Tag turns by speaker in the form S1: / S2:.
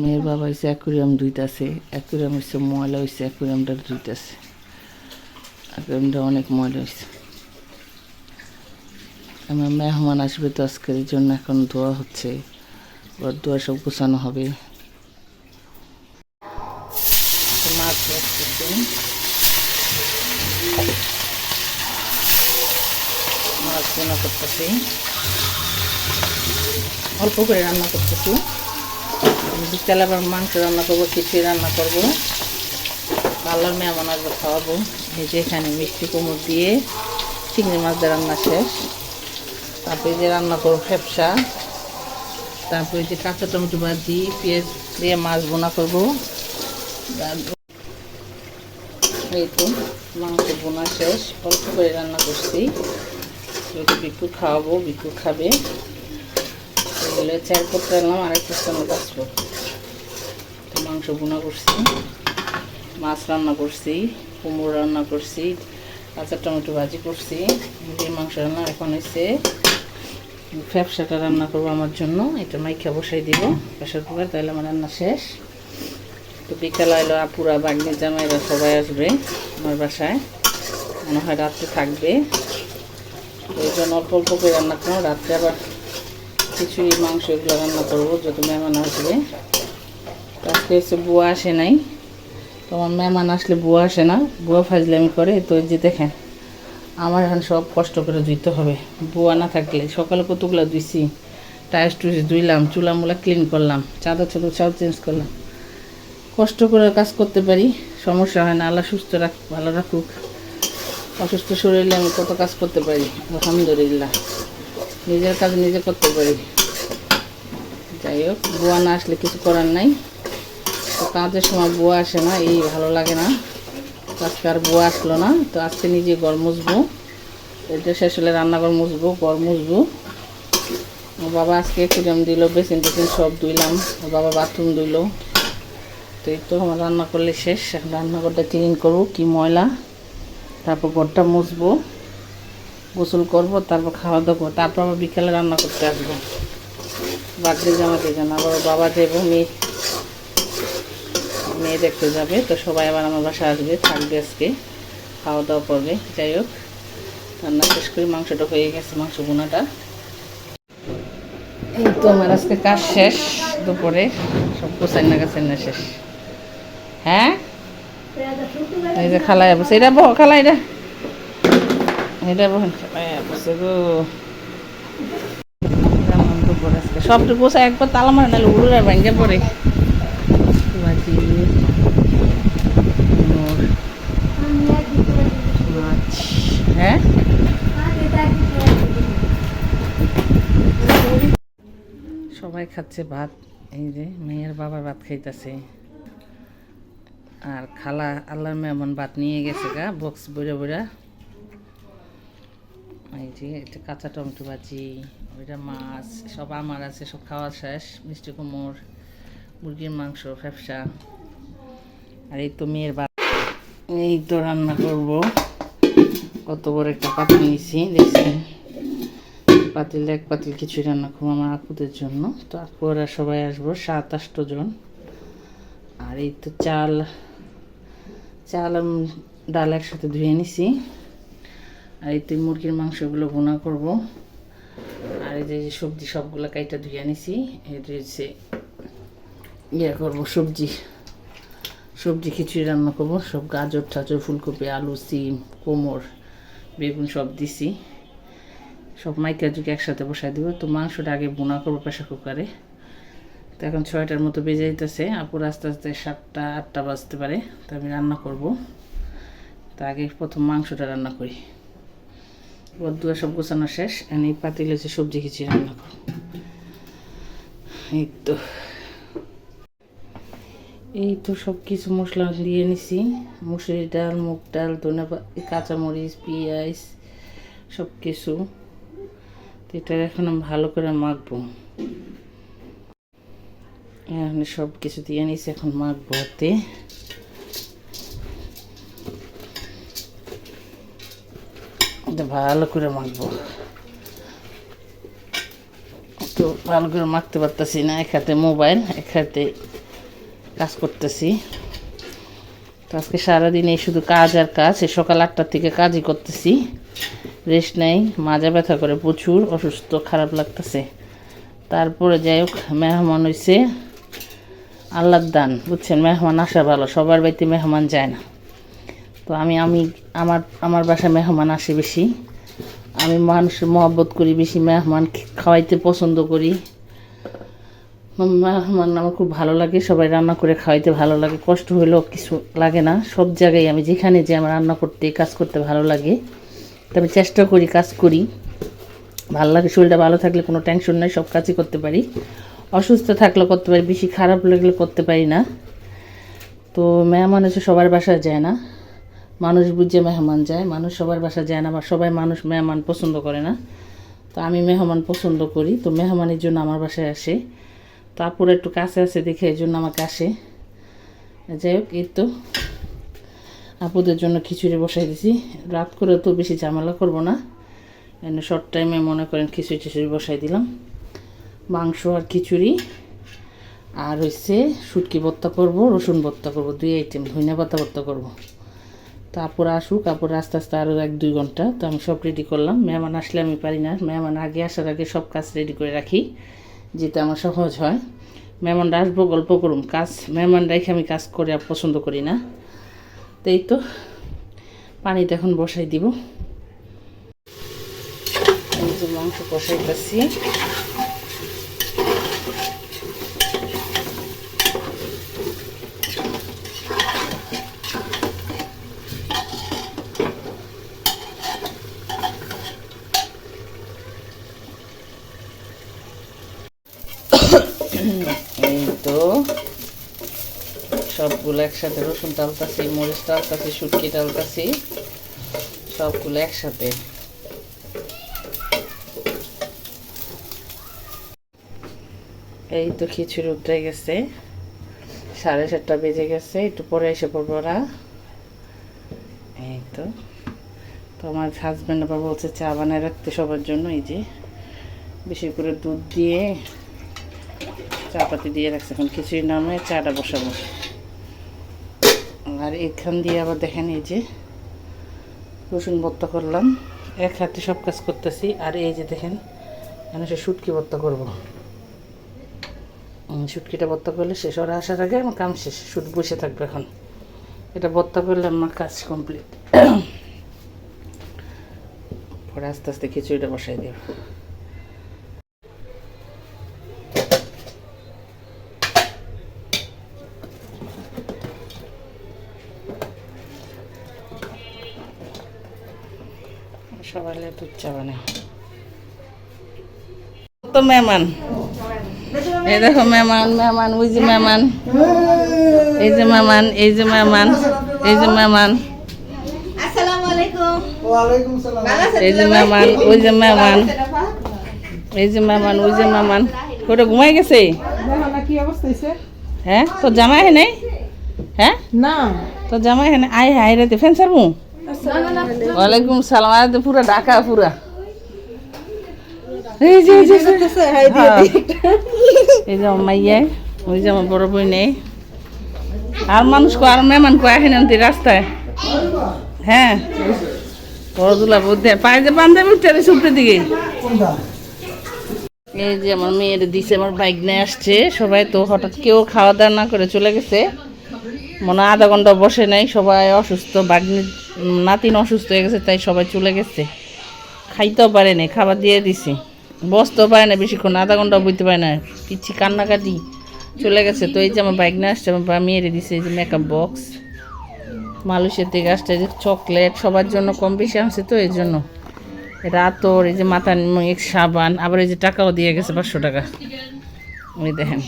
S1: মেয়ের বাবা হয়েছে অ্যাকুরিয়াম ধুইতেছে, অ্যাকুরিয়াম হচ্ছে ময়লা হয়েছে, অ্যাকুরিয়ামটা ধুইতেছে, অ্যাকুরিয়ামটা অনেক ময়লা হয়েছে। আমার মেহমান আসবে তো আজকের জন্য এখন ধোয়া হচ্ছে, ওর ধোয়া সব গোছানো হবে। মাছ ভাজতেছি, মাছ রান্না করতেছি, অল্প করে রান্না করতেছি। বিকালে আবার মাংস রান্না করবো, খিচুড়ি রান্না করবো, আল্লাহর মেহমান আসবে খাওয়াবো। এই যে এখানে মিষ্টি কুমড় দিয়ে চিংড়ি মাছ দিয়ে রান্না শেষ। তারপরে যে রান্না করবো ফ্যাপসা, তারপরে যে কাঁচা টমেটো ভাজি, পেঁয়াজ দিয়ে মাছ বোনা করবো। এই তো মাংস বোনা শেষ, অল্প করে রান্না করছি। বিকু খাওয়াবো, বিকু খাবে। এগুলো 4 পত্র আনলাম, আরেক পত্র বাঁচবো। তো মাংস বোনা করছি, মাছ রান্না করছি, কুমড়ো রান্না করছি, কাঁচা টমেটো ভাজি করছি, মুরগির মাংস রান্না। এখন হচ্ছে ফ্যাপসাটা রান্না করবো আমার জন্য। এটা মাইখা বসাই দিব প্রেসার কুকার, তাহলে আমার রান্না শেষ। তো বিকাল আইলো আপুরা, বাগনি জামাইরা সবাই আসবে আমার বাসায়, মনে হয় রাত্রে থাকবে। এই জন্য অল্প অল্প করে রান্না করবো, রাত্রে আবার খিচুড়ি মাংস এগুলো রান্না করবো যত মেহমান আসবে। আজকে হচ্ছে বুয়া আসে নাই, তোমার মেহমান আসলে বুয়া আসে না, বুয়া ফাজলামি করে। তো যে দেখেন আমার এখন সব কষ্ট করে ধুইতে হবে, বুয়া না থাকলে। সকালে কতগুলো ধুইছি, টাইস টুইস ধুইলাম, চুলামুলা ক্লিন করলাম, চাদর চাদর চাও চেঞ্জ করলাম। কষ্ট করে কাজ করতে পারি, সমস্যা হয় না। আল্লাহ সুস্থ ভালো রাখুক। অসুস্থ শরীরে আমি কত কাজ করতে পারি, আলহামদুলিল্লাহ। নিজের কাজ নিজে করতে পারি। যাই হোক, বুয়া না আসলে কিছু করার নাই। তো কাজের সময় বুয়া আসে না, এই ভালো লাগে না। আজকে আর বুয়া আসলো না, তো আজকে নিজে ঘর মুছবো। এটা শেষ হলে রান্নাঘর মুছবো, ঘর মুছবো। ওর বাবা আজকে কিরম দিল, বেসিন টেসিন সব ধুইলাম, ওর বাবা বাথরুম ধুইল। তো এই তো আমার রান্না করলে শেষ। এখন রান্নাঘরটা ক্লিন করবো, কি ময়লা। তারপর ঘরটা মুছবো, গোসল করবো, তারপর খাওয়া দাওয়া করবো। তারপর আবার বিকালে রান্না করতে আসবো, বার্থডে জামাতে যান। আবার বাবা যাবো, মেয়ে দেখতে যাবে। তো সবাই আবার আমার বাসায় আসবে, থাকবে আজকে, খাওয়া দাওয়া করবে। যাই হোক, রান্না শেষ করে মাংসটা হয়ে গেছে, মাংস বোনাটা। এই তো আমার আজকে কাজ শেষ, দুপুরে সব গোছাইনা গাছাইনা শেষ। হ্যাঁ, এই যে খালাই বসে, এটা বহ খালাই, এটা বহেন খালাই বসে গো। দুপুরে আজকে সবটুকু গোছাই একবার তালা মারে, নাহলে উড়ুরা ভেঙে পড়ে। ভাজি, মাছ। হ্যাঁ, সবাই খাচ্ছে ভাত। এই যে মেয়ের বাবার ভাত খাইতেছে, আর খালা আল্লাহর মেহমান ভাত নিয়ে গেছে গা বক্স বইরা বইরা। এই যে এটা কাঁচা টমেটো ভাজি, ওইটা মাছ, সব আমার আছে, সব খাওয়া শেষ। মিষ্টি কুমড়, মুরগির মাংস, ফ্যাপসা। আর এই তো মেয়ের ভাত। এই তো রান্না করব। কত বড় একটা পাতিল নিয়েছি, দেখছেন? পাতিল, এক পাতিল কিছু রান্না করবো আমার আপুদের জন্য। তো আপুরা সবাই আসবো, 7-8 জন। আর এই তো চাল ডাল একসাথে ধুয়ে নিছি। আর এই তো মুরগির মাংসগুলো ভুনা করব। আর এই যে সবজি সবগুলো কাইটা ধুয়ে নিছি। এটা হচ্ছে ইয়ে করবো, সবজি খিচুড়ি রান্না করবো। সব গাজর টাজর, ফুলকপি, আলু, সিম, কোমড়, বেগুন সব দিছি। সব মাইকা জুকে একসাথে বসাই দেবো। তো মাংসটা আগে বোনা করবো প্রেশার কুকারে। তো এখন 6টার মতো বেজে যেতেছে, আপুর আস্তে আস্তে 7টা-8টা বাজতে পারে। তো আমি রান্না করব। তা আগে প্রথম মাংসটা রান্না করি। বদুয়া সব গোছানো শেষ, এই পাতিল হচ্ছে সবজি খিচুড়ি রান্না করব। এই তো সব কিছু মশলা দিয়ে নিছি, মুসুরি ডাল, মুগ ডাল, ধনেপাতা, কাঁচামরিচ, পেঁয়াজ, সব কিছু। এটা এখন আমি ভালো করে মাখবো। এখানে সব কিছু দিয়ে নিছি, এখন মাখবো হাতে। এটা ভালো করে মাখবো। তো ভালো করে মাখতে পারতেছি না, এক হাতে মোবাইল, এক হাতে কাজ করতেছি। তো আজকে সারাদিন এই শুধু কাজ আর কাজ, এই সকাল 8টার থেকে কাজই করতেছি, রেস্ট নেই। মাজা ব্যথা করে প্রচুর, অসুস্থ, খারাপ লাগতেছে। তারপরে যাই হোক, মেহমান হয়েছে আল্লাহর দান, বুঝছেন। মেহমান আসা ভালো, সবার বাড়িতে মেহমান যায় না। তো আমি আমার বাসায় মেহমান আসে বেশি। আমি মানুষের মহব্বত করি বেশি, মেহমান খাওয়াইতে পছন্দ করি। মেহমান আমার খুব ভালো লাগে, সবাই রান্না করে খাওয়াইতে ভালো লাগে, কষ্ট হলেও কিছু লাগে না। সব জায়গায় আমি যেখানে যে আমার রান্না করতে কাজ করতে ভালো লাগে। তবে চেষ্টা করি, কাজ করি, ভালো লাগে। শরীরটা ভালো থাকলে কোনো টেনশন নেই, সব কাজই করতে পারি। অসুস্থ থাকলে করতে পারি, বেশি খারাপ লাগলে করতে পারি না। তো মেহমান এসে সবার বাসায় যায় না, মানুষ বুঝে মেহমান যায়। মানুষ সবার বাসায় যায় না, বা সবাই মানুষ মেহমান পছন্দ করে না। তো আমি মেহমান পছন্দ করি, তো মেহমানের জন্য আমার বাসায় আসে। তো আপুর একটু কাছে আছে দেখে এই জন্য আমাকে আসে। যাই হোক, এই তো আপুদের জন্য খিচুড়ি বসাই দিছি। রাত করে তো বেশি ঝামেলা করব না, এনে শর্ট টাইমে মনে করেন খিচুড়ি টিচুড়ি বসাই দিলাম। মাংস আর খিচুড়ি, আর হচ্ছে শুটকি ভর্তা করব, রসুন ভর্তা করব, 2 আইটেম, ধনিয়া পাতা ভর্তা করব। তো আপুরা আসুক, আপুরা আস্তে আস্তে আরও 1-2 ঘন্টা। তো আমি সব রেডি করলাম। মেহমান আসলে আমি পারি না, মেহমান আগে আসার আগে সব কাজ রেডি করে রাখি, যেটা আমার সহজ হয়। মেহমানরা আসবো, গল্প করুম, কাজ মেহমান রেখে আমি কাজ করে পছন্দ করি না। তো এই তো পানিটা এখন বসাই দিব। এই যে মাংস কষাইতেছি। এই তো সবগুলো একসাথে, রসুন টালতাছি, মরিচ টালতাছি, শুটকি টালতাছি, সবগুলো একসাথে। এই তো খিচুড়ি উঠে গেছে, 7:30 বেজে গেছে, একটু পরে এসে পড়বো ওরা। এই তো আমার হাজব্যান্ড আবার বলছে চা বানায় রাখতে সবার জন্য। এই যে বেশি করে দুধ দিয়ে চাপাতি দিয়ে রাখছে, এখন খিচুড়ি নামে চাটা বসাবো। আর এখান দিয়ে আবার দেখেন, এই যে রসুন ভর্তা করলাম, এক হাতে সব কাজ করতেছি। আর এই যে দেখেন, এখানে সে শুটকি ভর্তা করবো। শুটকিটা ভর্তা করলে শেষ, ওরা আসার আগে আমার কাম শেষ, শুট বসে থাকবে। এখন এটা ভর্তা করলে আমার কাজ কমপ্লিট। পরে আস্তে আস্তে খিচুড়িটা বসাই দেব। সবাই দুধ চা বানায়। তো মেহমান, এই দেখো মেহমান, মেহমান, ওই যে মেহমান, এই যে মেহমান, এই যে মেহমান, এই যে মেহমান, এই যে মেহমান, ওই যে মেহমান, এই যে মেহমান, ওই যে মেহমান। ওটা ঘুমাই গেছে? হ্যাঁ, তোর জামাই হে নাই? হ্যাঁ না, তোর জামাই হে না? আয় হাই রে, ফ্যান সারবো। ওয়ালাইকুম সালাম। আর তো পুরা ঢাকা পুরা। এই যে এই যে মাইয়া, ওই যে আমার বড় বই নেই। আর মানুষ কো, আর মেহমান কো আসেন রাস্তায়। হ্যাঁ, বড় দুলা বুদ্ধে পায়ে যে বান্ধবী উঠতে উপরের দিকে। এই যে আমার মেয়ের দিছে, আমার বাইক নিয়ে আসছে সবাই। তো হঠাৎ কেউ খাওয়া দাওয়া না করে চলে গেছে, মনে হয় আধা ঘন্টা বসে নাই। সবাই অসুস্থ, বাগনি নাতিন অসুস্থ হয়ে গেছে, তাই সবাই চলে গেছে। খাইতেও পারে না, খাবার দিয়ে দিছি, বসতেও পারে না বেশিক্ষণ, আধা ঘন্টা বইতে পারে না, পিচ্ছি কান্নাকাটি, চলে গেছে। তো এই যে আমার বাইক নিয়ে আসছে, আমার মেয়েরে দিছে এই যে মেকআপ বক্স, মালয়েশিয়া থেকে আসছে। যে চকলেট সবার জন্য কম বেশি আনছে, তো এই জন্য এটা আতর, এই যে মাথার সাবান, আবার এই যে টাকাও দিয়ে গেছে 500 টাকা। ওই দেখেন